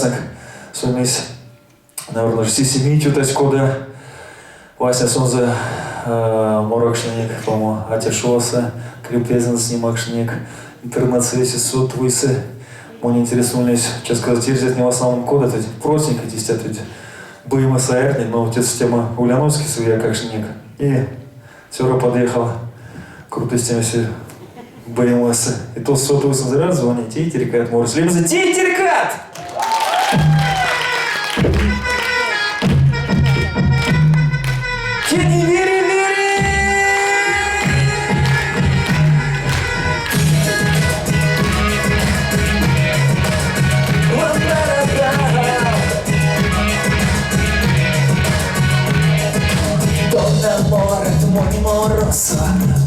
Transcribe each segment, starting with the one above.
участник сумесь, наверное, сисимитю тась кода, Вася сонзе морокшник, по-моему, атешоса, крепезен снимакшник, интернет-связи суд высы, мне интересовались, сейчас сказать, терзят не в основном кода, это простенько тестят, боимы саэрни, но вот эта система Ульяновский своя как шник. И Сёра подъехал, круто с тем все боимся. И тот сотовый заряд звонит, титеркат, может, либо за титеркат!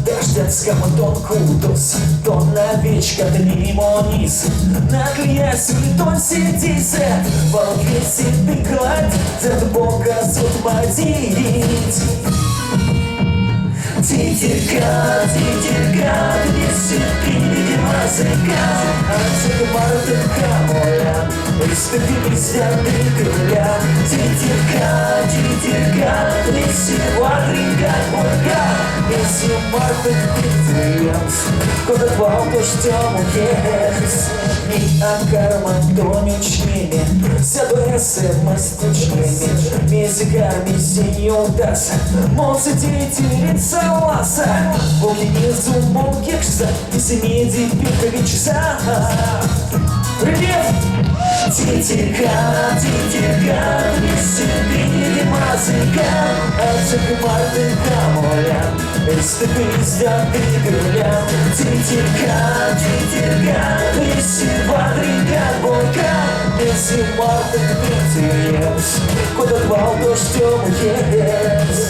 Дождется тон кудос, тон новичка, ты лимониз. Наклеясь в тон сидисе, волки сиды гладь, зад бога суд мадирить. Титерка, весь приведи мазыка, антикварты камоля, приступи взяты крыля. Титерка, весь вадринка морга, весь марты питренс, куда твал дождем уехать. Ми акарман тонючними, сядуэсы мастючними, мизигар мизинью даса, молцы титерица ласа, боги не зумбом кекса, и семиди пиковичса. Привет! Титерка, весь приведи мазыка, антикварты камоля, приступи взяты крыля. Титерка, весь вадринка бока, весь марты питерец, куда твал дождем уехать.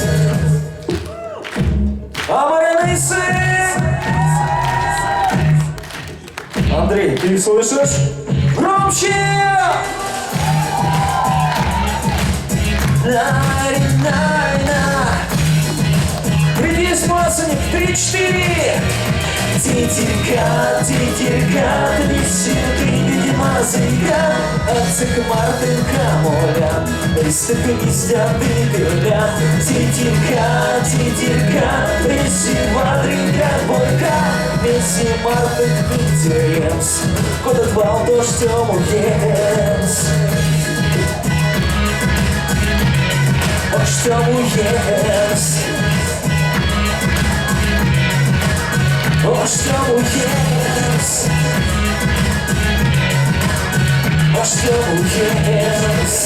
Амаряный сын! Андрей, ты их слышишь? Громче! Приди с массами, 3-4! Титерка, весь приведи мазыка, антикварты камоля, приступи взяты крыля. Титерка, весь вадринка бойка, весь марты питерец, куда твал дождем уехать. Дождем уехать. Дождем уехать. Дождем уехать.